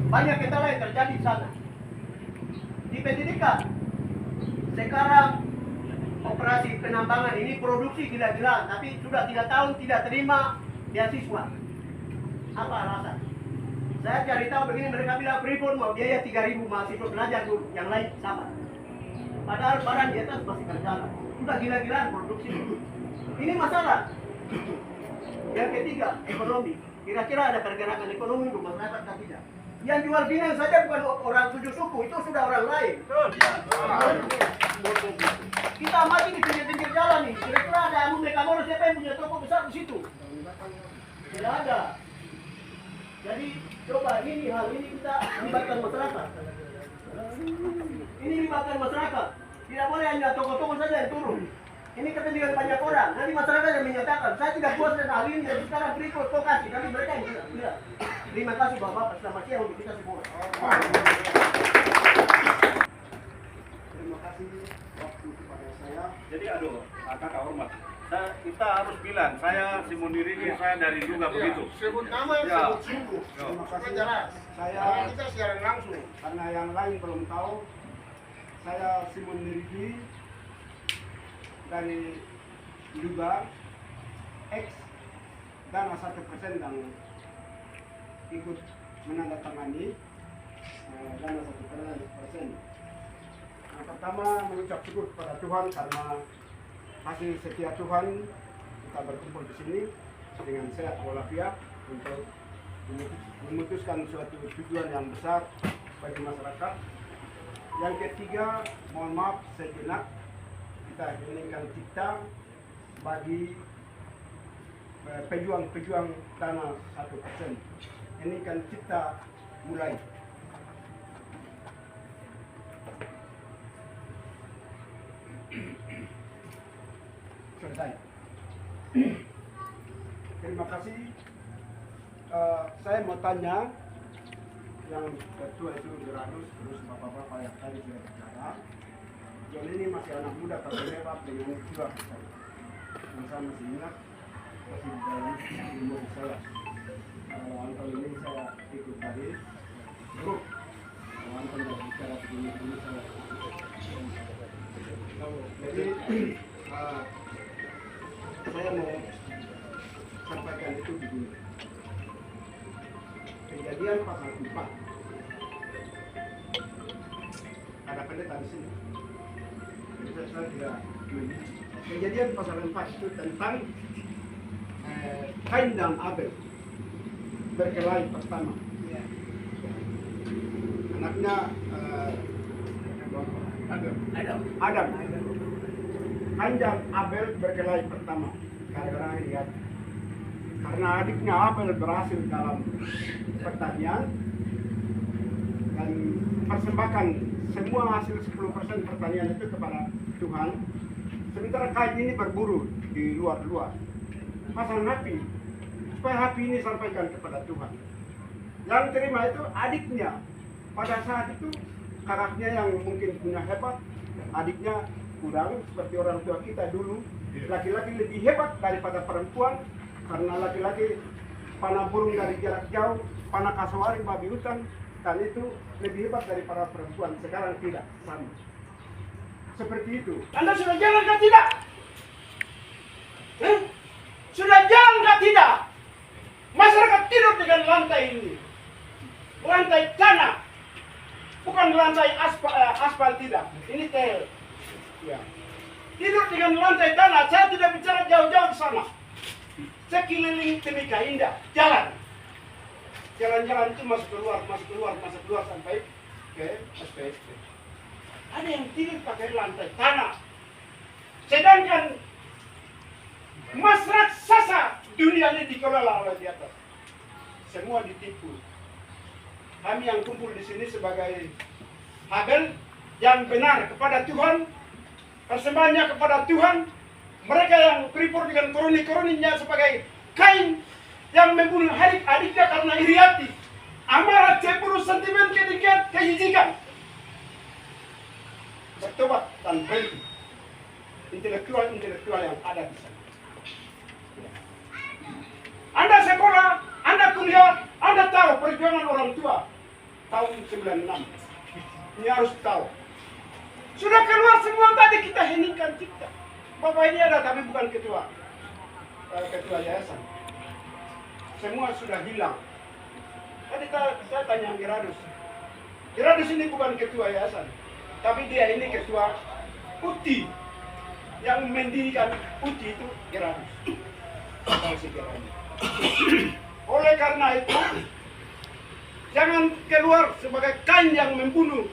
Banyak kendala yang terjadi di sana. Di pendidikan, sekarang operasi penambangan ini produksi gila-gilaan, tapi sudah 3 tahun tidak terima beasiswa. Apa alasan? Saya cari tahu begini, mereka bilang Freeport mau biaya 3.000 mahasiswa belajar dulu, yang lain sama. Padahal barang di atas masih terjalan. Sudah gila-gilaan produksi. Ini masalah. Yang ketiga, ekonomi. Kira-kira ada pergerakan ekonomi untuk masyarakat atau tidak? Yang jual Pinang saja bukan orang 7 suku, itu sudah orang lain. Kita mati di pinggir-pinggir jalan nih. Kira-kira ada Amu Mekamoro, siapa yang punya toko besar di situ? Tidak ada. Jadi coba ini hal ini kita libatkan masyarakat. Ini libatkan masyarakat. Tidak boleh hanya toko-toko saja yang turun. Ini kepentingan banyak orang. Nanti masyarakat yang menyatakan, saya tidak puas dengan hal ini, dan sekarang Freeport kok kasih. Tapi mereka yang bilang. Terima kasih Bapak, selamat siang untuk kita semua. Terima kasih waktu kepada saya. Jadi kakak hormat. Kita harus bilang, saya Simon Dirigi, saya dari juga begitu. Sebut nama, sebut suku. Terima kasih. Jelas. Saya Kita siaran langsung. karena yang lain belum tahu, saya Simon Dirigi dari juga X dana 1% yang ikut menandatangani dana 1%. Yang pertama mengucap syukur kepada Tuhan karena hasil setia Tuhan kita berkumpul di sini dengan sehat walafiat untuk memutuskan suatu tujuan yang besar bagi masyarakat. Yang ketiga, mohon maaf sejenak, kita inginkan cipta bagi pejuang-pejuang dana 1%. Ini kan cipta mulai. Selesai. Terima kasih. Saya mau tanya yang ketua itu Geranus, terus bapak-bapak yang tadi sudah bicara. John ini masih anak muda tapi hebat dengan jiwa saya. Dan saya masih ingat masih dalam umur saya. Kalau tahun ini saya ikut tadi grup. Kalau Anton yang bicara begini saya jadi saya mau sampaikan itu begini. Kejadian pasal 4 ada pendeta di sini. Jadi saya tidak kejadian pasal 4 itu tentang Kain dan Abel berkelahi pertama. Anaknya Adam. Kain dan Abel berkelahi pertama karena adiknya Abel berhasil dalam pertanian dan persembahkan semua hasil 10% pertanian itu kepada Tuhan. Sementara Kain ini berburu di luar-luar, pasang api supaya api ini sampaikan kepada Tuhan. Yang terima itu adiknya. Pada saat itu kakaknya yang mungkin punya hebat, adiknya kurang seperti orang tua kita dulu. Laki-laki lebih hebat daripada perempuan karena laki-laki panah burung dari jarak jauh, panah kasuari babi hutan, dan itu lebih hebat daripada perempuan. Sekarang tidak sama. Seperti itu. Anda sudah jalan kah tidak? Sudah jalan kah tidak? Masyarakat tidur dengan lantai ini. Lantai tanah. Bukan lantai aspal tidak. Ini tel. Ya. Tidur dengan lantai tanah. Saya tidak bicara jauh-jauh ke sana. Sekeliling Timika Indah. Jalan. Jalan-jalan itu masuk keluar sampai ke SPSP. Ada yang tidur pakai lantai tanah. Sedangkan Mas raksasa dunia ini dikelola oleh di atas. Semua ditipu. Kami yang kumpul di sini sebagai Habel yang benar kepada Tuhan, persembahannya kepada Tuhan. Mereka yang Freeport dengan koroni-koroninya sebagai Kain yang membunuh adik-adiknya karena iri hati, amarah, cemburu, sentimen, kedengkian, kejijikan. Bertobat dan berhenti. Intelektual yang ada di sana. Anda sekolah, Anda kuliah, Anda tahu perjuangan orang tua. tahun 96. Ini harus tahu. Sudah keluar semua tadi kita heningkan cipta. Bapak ini ada tapi bukan ketua yayasan. Semua sudah hilang. Tadi saya tanya Geradus. Geradus ini bukan ketua yayasan, tapi dia ini ketua UTI. Yang mendirikan UTI itu Geradus. Oleh karena itu, jangan keluar sebagai kain yang membunuh.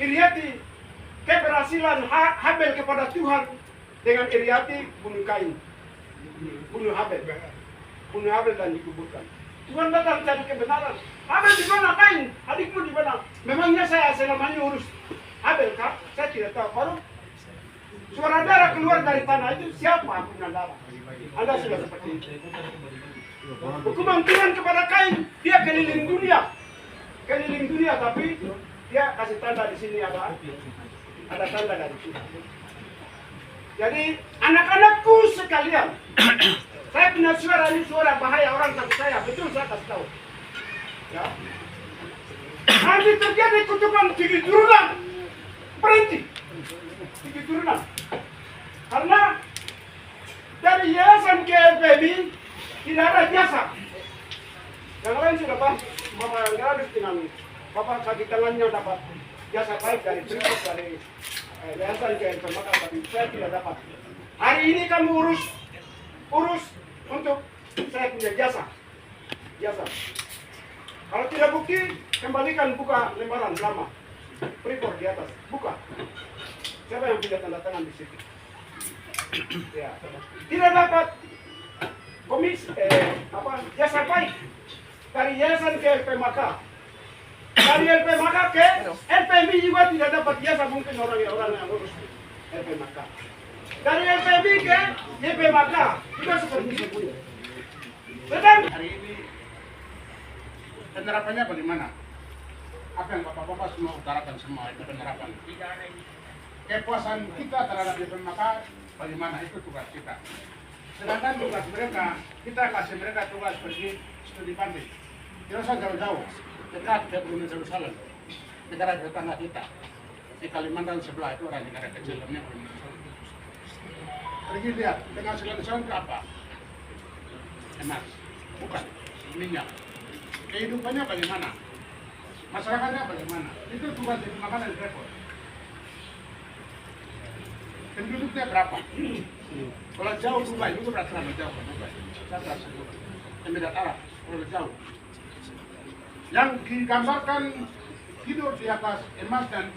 Iriati keberhasilan Habel kepada Tuhan dengan Iriati bunuh Kain, bunuh Habel dan dikuburkan. Tuhan datang cari kebenaran. Habel di mana, Kain? Adikmu di mana? Memangnya saya selamanya urus Habel kah? Saya tidak tahu. Baru suara darah keluar dari tanah itu siapa punya darah? Anda sudah seperti itu. Hukuman Tuhan kepada Kain, dia keliling dunia, tapi dia kasih tanda di sini ada tanda dari Tuhan. Jadi anak-anakku sekalian, saya punya suara ini suara bahaya orang takut saya, betul saya kasih tahu. Ya. Nanti terjadi kutukan tinggi turunan, berhenti, tinggi turunan, karena dari yayasan KFB tidak ada jasa. Yang lain sudah Bapak Geradus dengan Bapak kaki tangannya dapat jasa baik dari Tripos, dari yayasan KFB, maka tapi saya tidak dapat. Hari ini kamu urus untuk saya punya jasa. Kalau tidak bukti, kembalikan buka lembaran lama. Freeport di atas, buka. Siapa yang punya tanda tangan di situ? Ya. Tidak dapat jasa baik dari yayasan ke LP Maka. Dari LP Maka ke LPB juga tidak dapat jasa, mungkin orang yang urus LP Maka. Dari LPB ke YP Maka juga seperti itu. Sedang hari ini penerapannya bagaimana? Apa yang Bapak-Bapak semua utarakan semua itu penerapan. Kepuasan kita terhadap YP Maka bagaimana, itu tugas kita. Sedangkan tugas mereka, kita kasih mereka tugas pergi studi banding. Tidak usah jauh-jauh, dekat ke Yerusalem, negara tetangga kita. Di Kalimantan sebelah itu orang negara kecil, namanya Yerusalem. Pergi lihat, dengan Yerusalem ke apa? Emas, bukan, minyak. Kehidupannya bagaimana? Masyarakatnya bagaimana? Itu tugas dari makanan dan repot. Penduduknya berapa? Kalau jauh Dubai, itu berarti nama jauh ke Dubai. Saya sebut Emirat Arab, kalau jauh. Yang digambarkan hidup di atas emas dan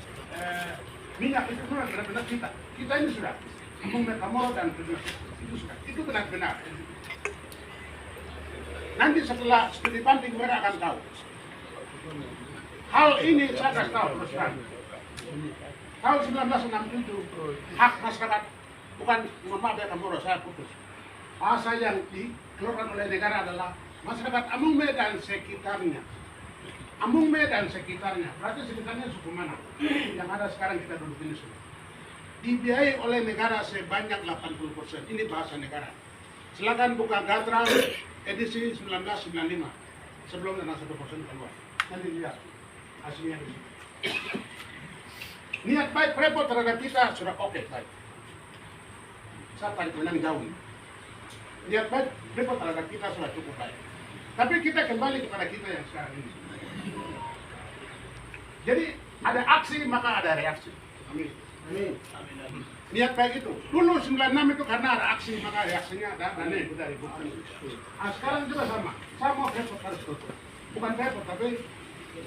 minyak itu benar-benar kita. Kita ini sudah Mekamoro dan itu sudah. Itu benar-benar. Nanti setelah studi banding mereka akan tahu. Hal ini saya kasih tahu terus terang. Tahun 1967 hak masyarakat, bukan maaf ya Kamoro, saya putus. Bahasa yang dikeluarkan oleh negara adalah masyarakat Amungme dan sekitarnya. Amungme dan sekitarnya, berarti sekitarnya suku mana? Yang ada sekarang kita duduk ini semua. Dibiayai oleh negara sebanyak 80%. Ini bahasa negara. Silakan buka Gatra edisi 1995 sebelum dana 1% keluar. Nanti lihat hasilnya di sini. Niat baik Freeport terhadap kita sudah oke, baik. Saya tarik menang jauh. Niat baik Freeport terhadap kita sudah cukup baik. Tapi kita kembali kepada kita yang sekarang ini. Jadi ada aksi maka ada reaksi. Amin. Niat baik itu. Dulu 96 itu karena ada aksi maka reaksinya ada aneh itu dari bukan. Nah, sekarang juga sama. Saya mau Freeport harus tutup. Bukan Freeport tapi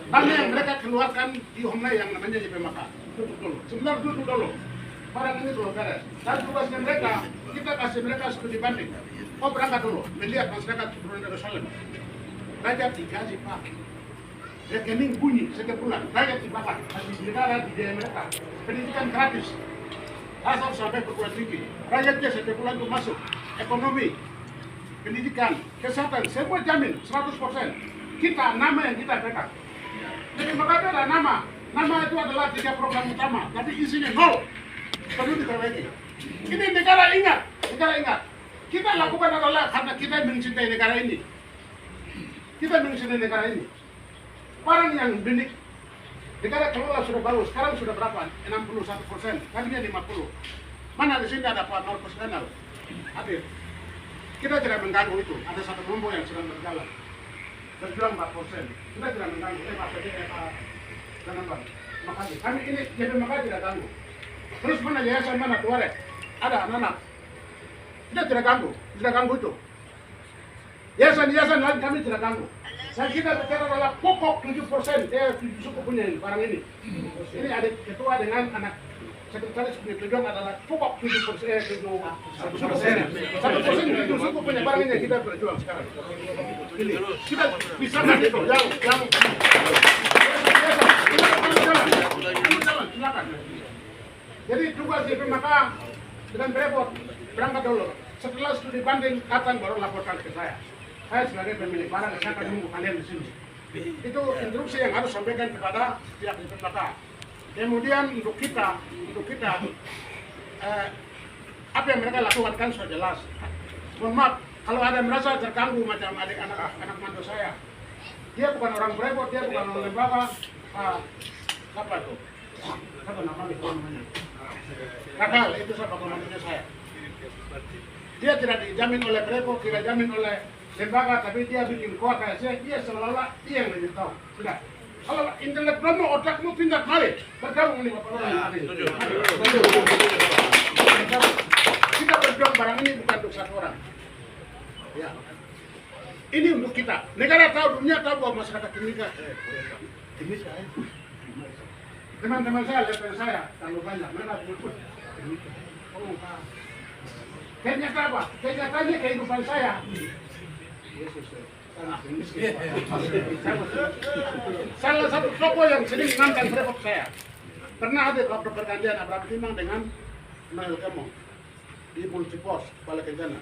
dana yang mereka keluarkan di Homlay yang namanya YP Maka. Tutup dulu. Sebentar duduk dulu. Barang ini belum beres. Dan tugasnya mereka, kita kasih mereka studi banding. Oh berangkat dulu, melihat masyarakat turun Yerusalem. Rakyat digaji Pak. Rekening bunyi setiap bulan. Rakyat dibakar. Kasih negara di daya mereka. Pendidikan gratis. Asal sampai perguruan tinggi. Rakyatnya setiap bulan itu masuk. Ekonomi, pendidikan, kesehatan, semua jamin 100%. Kita, nama yang kita pegang. Jadi makanya ada nama. Nama itu adalah 3 program utama, tapi isinya 0. Perlu diperbaiki. Ini negara ingat. Kita lakukan adalah karena kita mencintai negara ini. Orang yang didik negara kelola sudah bagus, sekarang sudah berapa? 61%, tadinya 50. Mana di sini ada Pak Markus Renal? Hadir. Kita tidak mengganggu itu. Ada satu kelompok yang sedang berjalan. Berjuang 4%. Kita tidak mengganggu. Pak PD, Pak jangan Pak. Makasih. Kami ini jadi makanya tidak ganggu. Terus mana yayasan mana Tuareg? Ada anak-anak. Kita tidak ganggu itu. Yayasan lain kami tidak ganggu. Dan kita bicara adalah pokok 7%. Suku punya ini, barang ini. Ini ada ketua dengan anak sekretaris punya tujuan adalah pokok 7%. 1% itu suku punya barang ini yang kita berjuang sekarang. Ini kita bisa itu yang silakan. Jadi tugas di PMK dengan repot berangkat dulu. Setelah studi banding datang baru laporkan ke saya. Saya sebagai pemilik barang, saya akan menunggu kalian di sini. Itu instruksi yang harus sampaikan kepada pihak di PMK. Kemudian untuk kita apa yang mereka lakukan kan sudah jelas. Mohon maaf kalau ada yang merasa terganggu macam adik anak mantu saya. Dia bukan orang berebut, dia bukan orang lembaga. Apa itu? Apa namanya? Kakal, itu siapa komandannya saya. Dia tidak dijamin oleh berebut, tidak dijamin oleh lembaga, tapi dia bikin kuat kayak saya. Dia seolah-olah dia yang lebih tahu. Sudah. Kalau intelektualmu, otakmu pindah mari bergabung nih Bapak Lurah. Kita berjuang barang ini bukan untuk satu orang. Ya. Ini untuk kita. Negara tahu, dunia tahu bahwa masyarakat Timika. Teman-teman saya, level saya, kalau banyak, mana pun. Kenyata apa? Kenyataannya kehidupan saya. Salah satu tokoh yang sering menantang repot saya. Pernah ada waktu pergantian Abraham Timang dengan Noel Kemo di Polisi Pos, Kepala Kencana.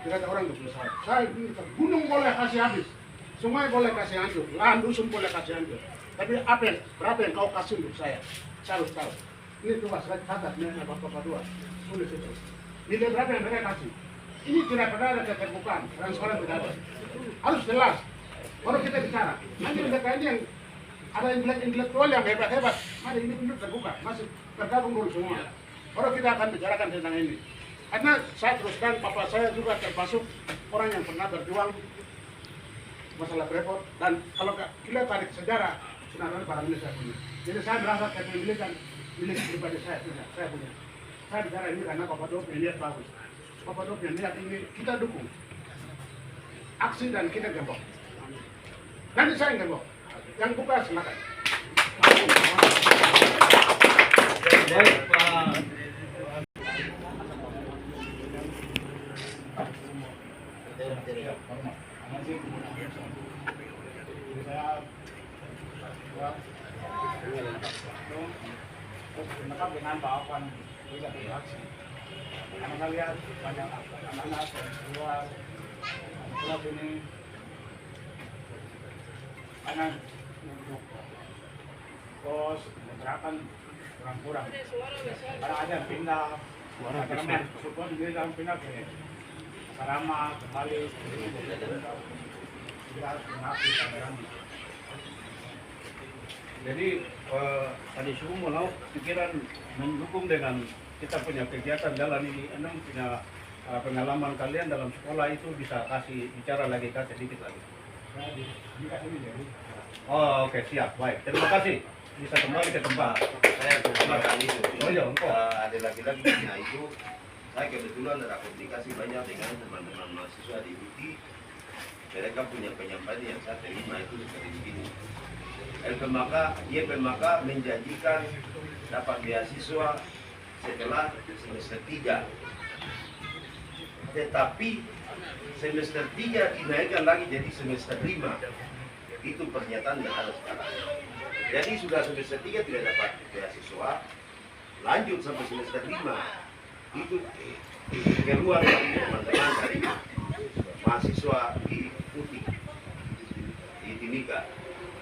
Tidak ada orang untuk saya. Saya gunung boleh kasih habis, sungai boleh kasih hancur, lahan dusun boleh kasih hancur. Tapi berapa yang kau kasih untuk saya? Saya harus tahu. Ini tugas saya catat, ini Bapak dua. Tulis itu. Nilai berapa yang mereka kasih? Ini tidak pernah ada keterbukaan, transparan tidak ada. Harus jelas. Baru kita bicara. Nanti mereka ini yang ada intelektual yang hebat-hebat. Mari ini benar terbuka, masih tergabung dulu semua. Baru kita akan bicarakan tentang ini. Karena saya teruskan, papa saya juga termasuk orang yang pernah berjuang masalah repot. Dan kalau kita tarik sejarah, sebenarnya barang ini saya punya. Jadi saya merasa kepemilikan milik pribadi saya punya. Saya bicara ini karena Bapak Dok niat bagus. Bapak Dok niat ini kita dukung. Aksi dan kita gembok. Nanti saya gembok. Yang buka silakan. Baik, Pak. Dengan bawakan tidak beraksi. Karena saya lihat banyak anak-anak yang keluar klub ini karena untuk bos gerakan kurang-kurang. Karena ada yang pindah, karena support dia yang pindah ke Sarama kembali. Kita harus mengakui kameramen. Jadi tadi semua mau pikiran mendukung dengan kita punya kegiatan jalan ini, Enam punya pengalaman kalian dalam sekolah itu bisa kasih bicara lagi sedikit lagi. Oh oke, siap, baik, terima kasih. Bisa kembali ke tempat. Saya pertama kali engkau. ada lagi-lagi, nah itu saya kebetulan ada komunikasi banyak dengan teman-teman mahasiswa di UTI. Mereka punya penyampaian yang saya terima itu seperti begini. YPMK menjanjikan dapat beasiswa setelah semester 3. Tetapi semester 3 dinaikkan lagi jadi semester 5. Itu pernyataan yang ada sekarang. Jadi sudah semester 3 tidak dapat beasiswa, lanjut sampai semester 5. Itu keluar dari teman-teman dari mahasiswa di UTI, di Timika.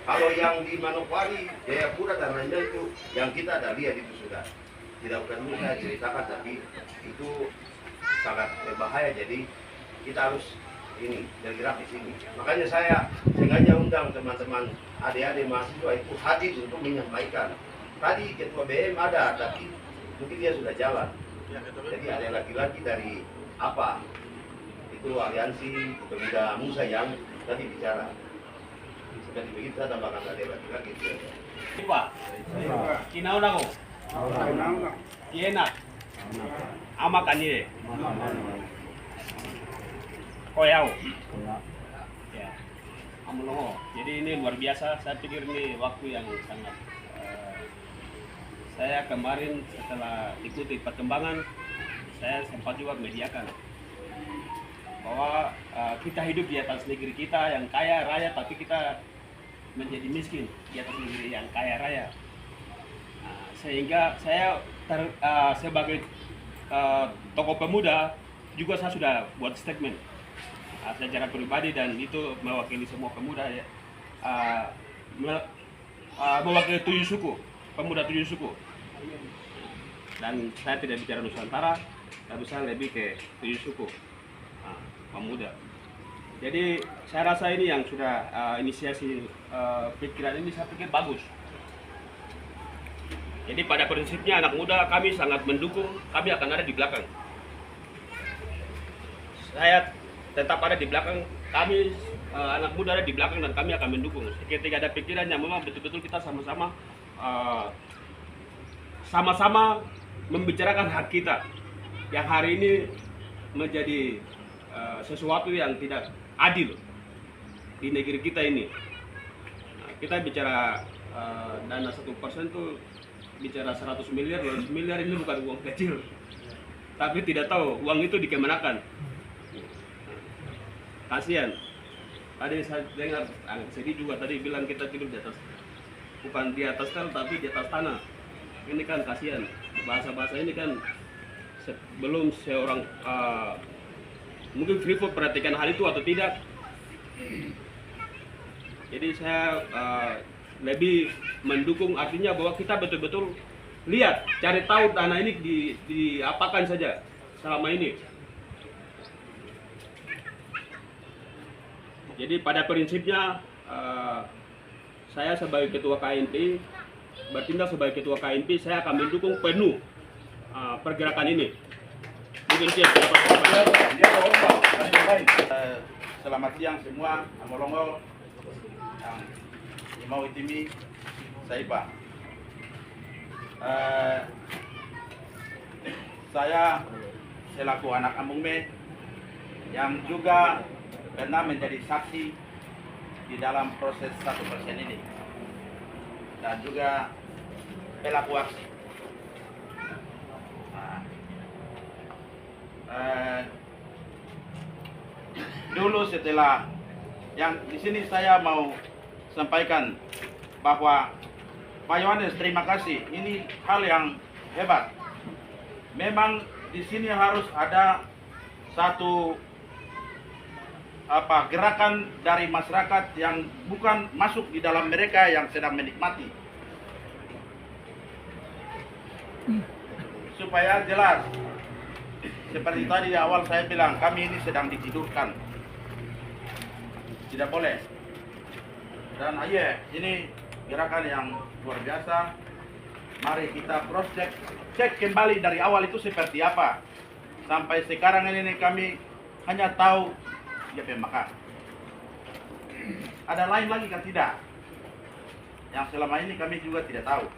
Kalau yang di Manokwari, Jayapura dan lainnya itu yang kita ada lihat itu sudah. Tidak perlu saya ceritakan, tapi itu sangat berbahaya. Jadi kita harus ini yang grafis ini. Makanya saya sengaja undang teman-teman adik-adik mahasiswa itu hadir untuk menyampaikan. Tadi ketua BM ada, tapi mungkin dia sudah jalan. Jadi ada laki-laki dari apa? Itu aliansi pemuda Musa yang tadi bicara. Seperti begitu saya tambahkan ada laki-laki itu. Pak, kinauna ko, kienak, ama kanire, koyau. Ya, amulongo. Jadi ini luar biasa. Saya pikir ini waktu yang sangat. Saya kemarin setelah ikuti perkembangan, saya sempat juga mediakan bahwa kita hidup di atas negeri kita yang kaya raya, tapi kita menjadi miskin di atas negeri yang kaya raya. Sehingga saya sebagai tokoh pemuda juga saya sudah buat statement secara pribadi, dan itu mewakili semua pemuda ya, mewakili 7 suku, pemuda 7 suku. Dan saya tidak bicara Nusantara, tapi saya lebih ke 7 suku pemuda. Jadi saya rasa ini yang sudah inisiasi pikiran ini, saya pikir bagus. Jadi pada prinsipnya anak muda kami sangat mendukung, kami akan ada di belakang. Saya tetap ada di belakang, kami anak muda ada di belakang dan kami akan mendukung. Ketika ada pikiran yang memang betul-betul kita sama-sama membicarakan hak kita yang hari ini menjadi sesuatu yang tidak adil di negeri kita ini. Kita bicara dana 1% tuh bicara 100 miliar, 200 miliar, ini bukan uang kecil. Tapi tidak tahu uang itu dikemanakan. Kasihan. Tadi saya dengar sedih juga, tadi bilang kita tidur di atas, bukan di atas tel tapi di atas tanah. Ini kan kasihan. Bahasa-bahasa ini kan belum seorang mungkin Freeport perhatikan hal itu atau tidak. Jadi saya lebih mendukung, artinya bahwa kita betul-betul lihat, cari tahu dana ini diapakan saja selama ini. Jadi pada prinsipnya saya sebagai ketua KNP, bertindak sebagai ketua KNP, saya akan mendukung penuh pergerakan ini. Mungkin selamat siang semua, Amolongo, mau itimi, Saipa. Saya selaku anak Amungme yang juga pernah menjadi saksi di dalam proses 1% ini dan juga pelaku aksi. Dulu setelah yang di sini saya mau sampaikan bahwa Pak Yohanes, terima kasih. Ini hal yang hebat. Memang di sini harus ada satu gerakan dari masyarakat yang bukan masuk di dalam mereka yang sedang menikmati. Supaya jelas, seperti tadi di awal saya bilang, kami ini sedang ditidurkan. Tidak boleh. Dan ini gerakan yang luar biasa. Mari kita cross cek kembali dari awal itu seperti apa. Sampai sekarang ini kami hanya tahu dia pemakan. Ada lain lagi kan tidak? Yang selama ini kami juga tidak tahu.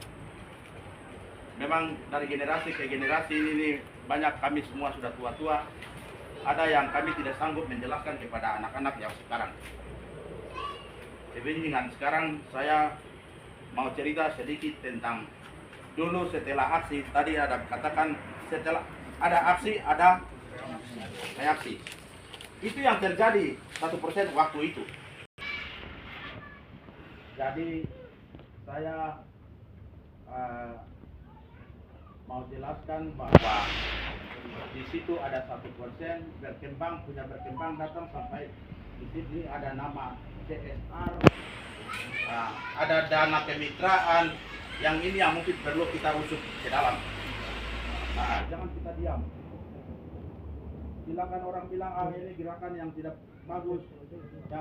Memang dari generasi ke generasi ini banyak, kami semua sudah tua-tua. Ada yang kami tidak sanggup menjelaskan kepada anak-anak yang sekarang. Jadi dengan sekarang saya mau cerita sedikit tentang dulu setelah aksi. Tadi ada katakan setelah ada aksi ada reaksi. Itu yang terjadi 1% waktu itu. Jadi saya mau jelaskan bahwa di situ ada 1% berkembang, punya berkembang datang sampai di sini ada nama CSR, ada dana kemitraan, yang ini yang mungkin perlu kita usut ke dalam. Jangan kita diam. silakan orang bilang ini gerakan yang tidak bagus.